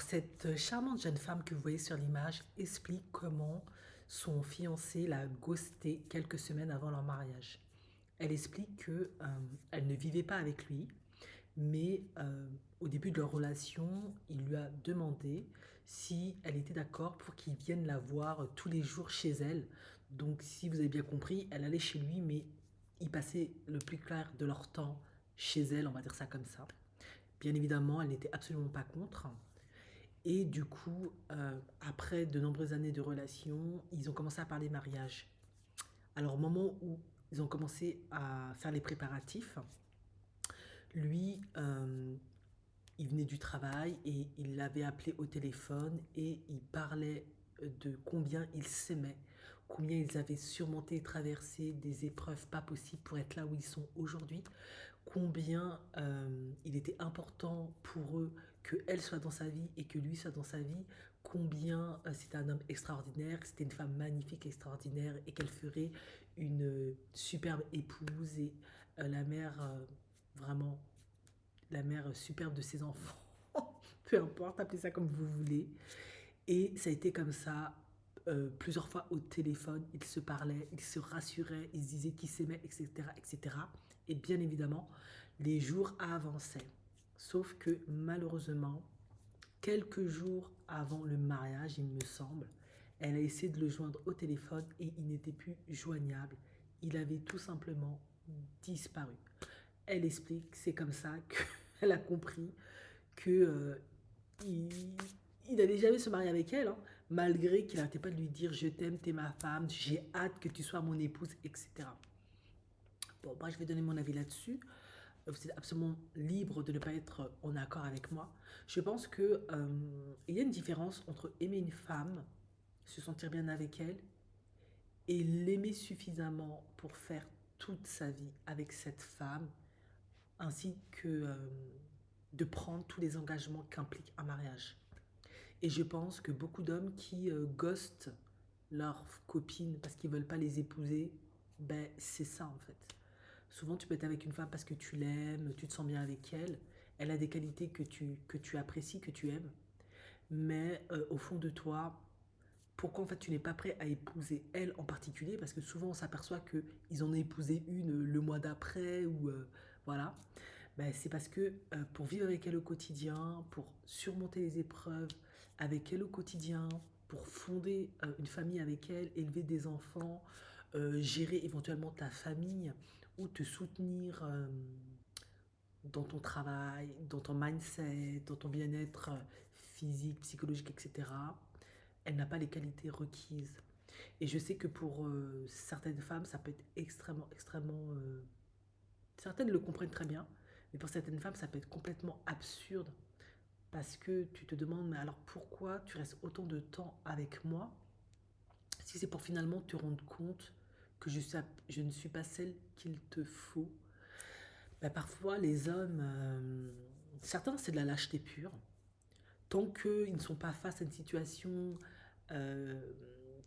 Cette charmante jeune femme que vous voyez sur l'image explique comment son fiancé l'a ghosté quelques semaines avant leur mariage. Elle explique que elle ne vivait pas avec lui, mais au début de leur relation, il lui a demandé si elle était d'accord pour qu'il vienne la voir tous les jours chez elle. Donc, si vous avez bien compris, elle allait chez lui, mais il passait le plus clair de leur temps chez elle, on va dire ça comme ça. Bien évidemment, elle n'était absolument pas contre. Et du coup, après de nombreuses années de relation, ils ont commencé à parler mariage. Alors au moment où ils ont commencé à faire les préparatifs, lui, il venait du travail et il l'avait appelé au téléphone et il parlait de combien ils s'aimaient, combien ils avaient surmonté et traversé des épreuves pas possibles pour être là où ils sont aujourd'hui, combien il était important pour eux qu'elle soit dans sa vie et que lui soit dans sa vie, combien c'était un homme extraordinaire, que c'était une femme magnifique, extraordinaire et qu'elle ferait une superbe épouse et la mère, vraiment, la mère superbe de ses enfants. Peu importe, appelez ça comme vous voulez. Et ça a été comme ça plusieurs fois au téléphone. Ils se parlaient, ils se rassuraient, ils se disaient qu'ils s'aimaient, etc., etc. Et cetera. Et bien évidemment, les jours avançaient. Sauf que malheureusement, quelques jours avant le mariage, il me semble, elle a essayé de le joindre au téléphone et il n'était plus joignable. Il avait tout simplement disparu. Elle explique, c'est comme ça qu'elle a compris que il, il n'allait jamais se marier avec elle, hein, malgré qu'il n'arrêtait pas de lui dire je t'aime, t'es ma femme, j'ai hâte que tu sois mon épouse, etc. Bon, moi je vais donner mon avis là-dessus. Vous êtes absolument libre de ne pas être en accord avec moi. Je pense que il y a une différence entre aimer une femme, se sentir bien avec elle, et l'aimer suffisamment pour faire toute sa vie avec cette femme, ainsi que de prendre tous les engagements qu'implique un mariage. Et je pense que beaucoup d'hommes qui ghostent leurs copines parce qu'ils veulent pas les épouser, ben c'est ça en fait. Souvent tu peux être avec une femme parce que tu l'aimes, tu te sens bien avec elle, elle a des qualités que tu apprécies, que tu aimes, mais au fond de toi, pourquoi en fait tu n'es pas prêt à épouser elle en particulier? Parce que souvent on s'aperçoit qu'ils en ont épousé une le mois d'après ou voilà. Ben, c'est parce que pour vivre avec elle au quotidien, pour surmonter les épreuves avec elle au quotidien, pour fonder une famille avec elle, élever des enfants, gérer éventuellement ta famille ou te soutenir dans ton travail, dans ton mindset, dans ton bien-être physique, psychologique, etc., elle n'a pas les qualités requises. Et je sais que pour certaines femmes, ça peut être extrêmement, extrêmement certaines le comprennent très bien, mais pour certaines femmes, ça peut être complètement absurde parce que tu te demandes, mais alors pourquoi tu restes autant de temps avec moi si c'est pour finalement te rendre compte que je ne suis pas celle qu'il te faut. Ben, parfois, les hommes, certains, c'est de la lâcheté pure. Tant qu'ils ne sont pas face à une situation euh,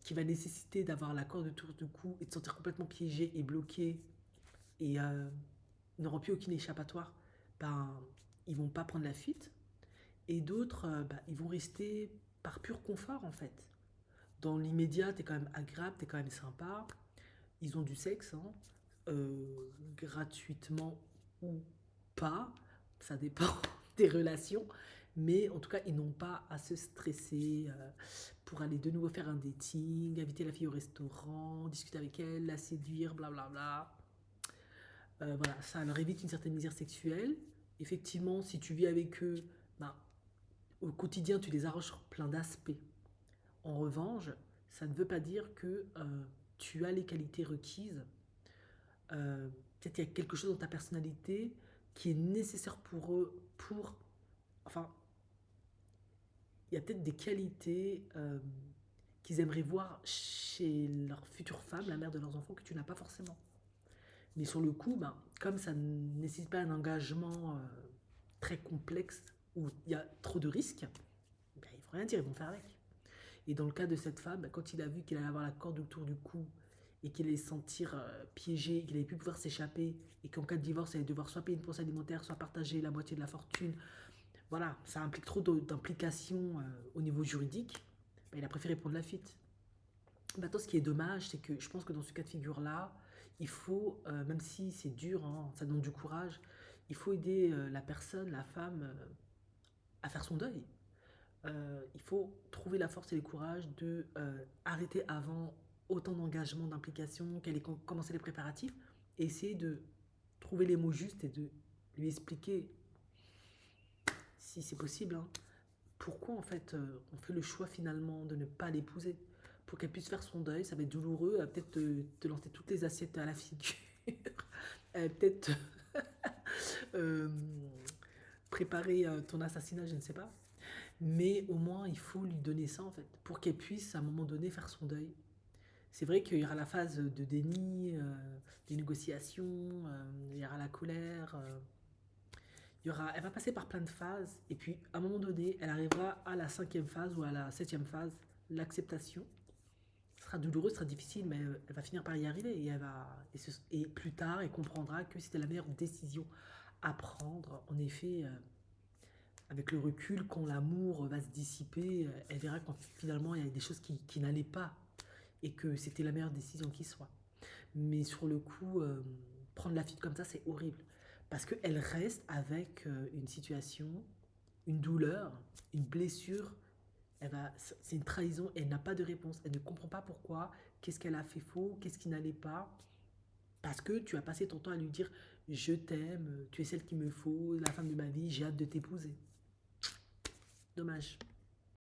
qui va nécessiter d'avoir la corde autour du cou et de se sentir complètement piégé et bloqué et n'auront plus aucune échappatoire, ben, ils vont pas prendre la fuite. Et d'autres, ben, ils vont rester par pur confort en fait. Dans l'immédiat, t'es quand même agréable, t'es quand même sympa. Ils ont du sexe, hein, gratuitement ou pas, ça dépend des relations. Mais en tout cas, ils n'ont pas à se stresser pour aller de nouveau faire un dating, inviter la fille au restaurant, discuter avec elle, la séduire, blablabla. Voilà, ça leur évite une certaine misère sexuelle. Effectivement, si tu vis avec eux, ben, au quotidien, tu les arranges sur plein d'aspects. En revanche, ça ne veut pas dire que tu as les qualités requises. Peut-être qu'il y a quelque chose dans ta personnalité qui est nécessaire pour eux, pour... Enfin, il y a peut-être des qualités qu'ils aimeraient voir chez leur future femme, la mère de leurs enfants, que tu n'as pas forcément. Mais sur le coup, ben, comme ça ne nécessite pas un engagement très complexe où il y a trop de risques, ben, ils vont rien dire, ils vont faire avec. Et dans le cas de cette femme, ben, quand il a vu qu'il allait avoir la corde autour du cou et qu'il allait se sentir piégé, qu'il allait plus pouvoir s'échapper et qu'en cas de divorce, il allait devoir soit payer une pension alimentaire, soit partager la moitié de la fortune, voilà, ça implique trop d'implications au niveau juridique, bah, il a préféré prendre la fuite. Maintenant, ce qui est dommage, c'est que je pense que dans ce cas de figure-là, il faut, même si c'est dur, hein, ça demande du courage, il faut aider la personne, la femme, à faire son deuil. Il faut trouver la force et le courage de arrêter avant autant d'engagement, d'implication, qu'elle ait commencé les préparatifs, et essayer de trouver les mots justes et de lui expliquer, si c'est possible, hein, pourquoi en fait on fait le choix finalement de ne pas l'épouser. Pour qu'elle puisse faire son deuil, ça va être douloureux, elle va peut-être te lancer toutes les assiettes à la figure, elle va peut-être euh, préparer ton assassinat, je ne sais pas. Mais au moins, il faut lui donner ça en fait, pour qu'elle puisse à un moment donné faire son deuil. C'est vrai qu'il y aura la phase de déni, des négociations, il y aura la colère, elle va passer par plein de phases, et puis à un moment donné, elle arrivera à la cinquième phase ou à la septième phase, l'acceptation. Ce sera douloureux, ce sera difficile, mais elle va finir par y arriver, et plus tard, elle comprendra que c'était la meilleure décision à prendre. En effet, avec le recul, quand l'amour va se dissiper, elle verra quand finalement il y a des choses qui n'allaient pas et que c'était la meilleure décision qui soit. Mais sur le coup, prendre la fuite comme ça, c'est horrible. Parce qu'elle reste avec une situation, une douleur, une blessure. C'est une trahison, elle n'a pas de réponse. Elle ne comprend pas pourquoi, qu'est-ce qu'elle a fait faux, qu'est-ce qui n'allait pas. Parce que tu as passé ton temps à lui dire je t'aime, tu es celle qu'il me faut, la femme de ma vie, j'ai hâte de t'épouser. Dommage.